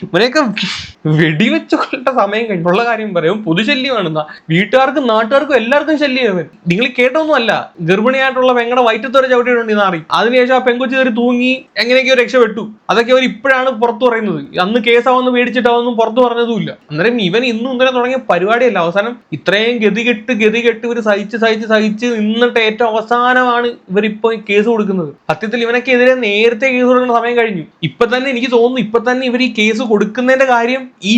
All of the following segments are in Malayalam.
ഇവനെയൊക്കെ വെടിവെച്ച് കൊണ്ട സമയം കഴിഞ്ഞുള്ള കാര്യം പറയും. പൊതുശല്യമാണ്. വീട്ടുകാർക്കും നാട്ടുകാർക്കും എല്ലാവർക്കും ശല്യം. നിങ്ങൾ കേട്ടൊന്നും അല്ല, ഗർഭിണിയായിട്ടുള്ള പെങ്ങളുടെ വയറ്റത്തോടെ ചവിട്ടിയിട്ടുണ്ട് ഈ നാറി. അതിനുശേഷം ആ പെങ്കൊച്ചു കയറി തൂങ്ങി എങ്ങനെയൊക്കെയോ രക്ഷപ്പെട്ടു. അതൊക്കെ അവർ ഇപ്പോഴാണ് പുറത്തു പറയുന്നത്. അന്ന് കേസാവെന്ന് പേടിച്ചിട്ട് അതൊന്നും പുറത്തു പറഞ്ഞതുമില്ല. അന്നേരം ഇവൻ ഇന്നും ഇന്നലെ തുടങ്ങിയ പരിപാടിയല്ല. അവസാനം ഇത്രയും ഗതികെട്ട് ഇവർ സഹിച്ച് നിന്നിട്ട് ഏറ്റവും അവസാനമാണ് ഇവരിപ്പോ കേസ് കൊടുക്കുന്നത്. സത്യത്തിൽ ഇവനൊക്കെതിരെ നേരത്തെ കേസ് കൊടുക്കുന്ന സമയം കഴിഞ്ഞു. ഇപ്പൊ തന്നെ എനിക്ക് തോന്നുന്നു, ഇപ്പൊ തന്നെ ഇവർ ഈ കേസ് കൊടുക്കുന്നതിന്റെ കാര്യം ഈ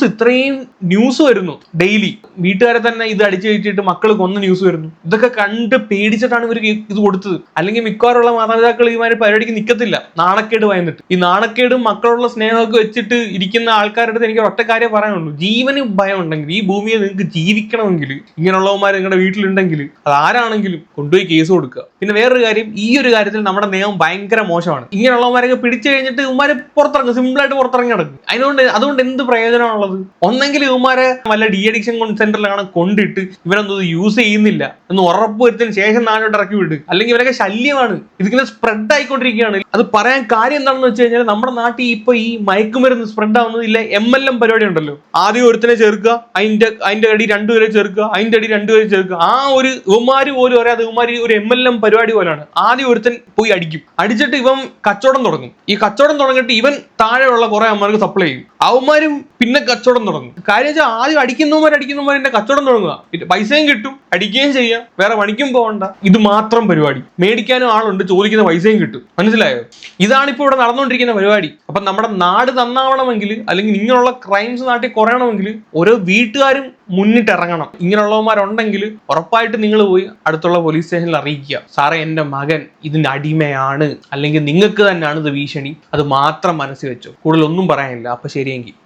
ഇത്രയും ന്യൂസ് വരുന്നു ഡെയിലി. വീട്ടുകാരെ തന്നെ ഇത് അടിച്ചു കയറ്റിയിട്ട് മക്കൾ കൊന്ന ന്യൂസ് വരുന്നു. ഇതൊക്കെ കണ്ട് പേടിച്ചിട്ടാണ് ഇവർ ഇത് കൊടുത്തത്. അല്ലെങ്കിൽ മിക്കവാറുള്ള മാതാപിതാക്കൾ ഈ മാതിരി പരിപാടിക്ക് നിൽക്കത്തില്ല, നാണക്കേട് വന്നിട്ട്. ഈ നാണക്കേടും മക്കളുള്ള സ്നേഹമൊക്കെ വെച്ചിട്ട് ഇരിക്കുന്ന ആൾക്കാരുടെ അടുത്ത് എനിക്ക് ഒറ്റ കാര്യം പറയാനുള്ളൂ. ജീവന് ഭയം ഉണ്ടെങ്കിൽ, ഈ ഭൂമിയെ നിങ്ങൾക്ക് ജീവിക്കണമെങ്കിൽ, ഇങ്ങനെയുള്ളവന്മാർ നിങ്ങളുടെ വീട്ടിലുണ്ടെങ്കിൽ അത് ആരാണെങ്കിലും കൊണ്ടുപോയി കേസ് കൊടുക്കുക. പിന്നെ വേറൊരു കാര്യം, ഈ ഒരു കാര്യത്തിൽ നമ്മുടെ നിയമം ഭയങ്കര മോശമാണ്. ഇങ്ങനെയുള്ളവന്മാരൊക്കെ പിടിച്ചു കഴിഞ്ഞിട്ട് ഇവന്മാരെ പുറത്തിറങ്ങും, സിമ്പിളായിട്ട് പുറത്തിറങ്ങി നടക്കും. അതുകൊണ്ട് എന്ത് പ്രയോജനമാണുള്ളത്? ഒന്നെങ്കിൽ ഇവന്മാരെ വല്ല ഡി അഡിക്ഷൻ സെന്ററിലാണ് കൊണ്ടിട്ട് ഇവരൊന്നും യൂസ് ചെയ്യുന്നില്ല എന്ന് ഉറപ്പ് വരുത്തിന് ശേഷം നാളോട്ട് ഇറക്കി വിട്ട്. അല്ലെങ്കിൽ ഇവരൊക്കെ ശല്യമാണ്, ഇതിങ്ങനെ സ്പ്രെഡ് ആയിക്കൊണ്ടിരിക്കുകയാണ്. അത് പറയാൻ കാര്യം എന്താണെന്ന് വെച്ച് കഴിഞ്ഞാൽ, നമ്മുടെ നാട്ടിൽ ഇപ്പൊ ഈ മയക്കുമരുന്ന് സ്പ്രെഡ് ആവുന്നതില്ല MLM പരിപാടി ഉണ്ടല്ലോ. ആദ്യം ഒരുത്തിനെ ചേർക്കുക, അതിന്റെ അടി രണ്ടുപേരെ ചേർക്കുക, അതിന്റെ അടി രണ്ടുപേരെ ചേർക്കുക. ആ ഒരു ഇവന്മാര് പോലും അറിയാതെ ഇവന്മാര് ഒരു MLM പരിപാടി പോലാണ്. ആദ്യം ഒരുത്തൻ പോയി അടിച്ചിട്ട് ഇവൻ കച്ചവടം തുടങ്ങും. ഈ കച്ചവടം തുടങ്ങിയിട്ട് ഇവൻ താഴെയുള്ള കുറെ അമ്മമാർക്ക് സപ്ലൈ ചെയ്യും. അവന്മാരും പിന്നെ കച്ചവടം തുടങ്ങും. കാര്യം വെച്ചാൽ ആദ്യം അടിക്കുന്നവരെ കച്ചവടം തുടങ്ങുക, പൈസയും കിട്ടും, അടിക്കുകയും ചെയ്യാം, വേറെ പണിക്കും പോകണ്ട. ഇത് മാത്രം പരിപാടി. മേടിക്കാനും ആളുണ്ട്, ചോദിക്കുന്ന പൈസയും കിട്ടും. മനസ്സിലായോ? ഇതാണ് ഇപ്പോൾ ഇവിടെ നടന്നുകൊണ്ടിരിക്കുന്ന പരിപാടി. അപ്പൊ നമ്മുടെ നാട് നന്നാവണമെങ്കിൽ, അല്ലെങ്കിൽ ഇങ്ങനെയുള്ള ക്രൈംസ് നാട്ടിൽ കുറയണമെങ്കിൽ ഓരോ വീട്ടുകാരും മുന്നിട്ടിറങ്ങണം. ഇങ്ങനെയുള്ളവന്മാരുണ്ടെങ്കിൽ ഉറപ്പായിട്ട് നിങ്ങൾ പോയി അടുത്തുള്ള പോലീസ് സ്റ്റേഷനിൽ അറിയിക്കുക, സാറേ എൻ്റെ മകൻ ഇതിന്റെ അടിമയാണ്, അല്ലെങ്കിൽ നിങ്ങൾക്ക് തന്നെയാണ് ഇത് ഭീഷണി. അത് മാത്രം മനസ്സിൽ വെച്ചോ. കൂടുതൽ ഒന്നും പറയാനില്ല. അപ്പൊ ശരിയെങ്കിൽ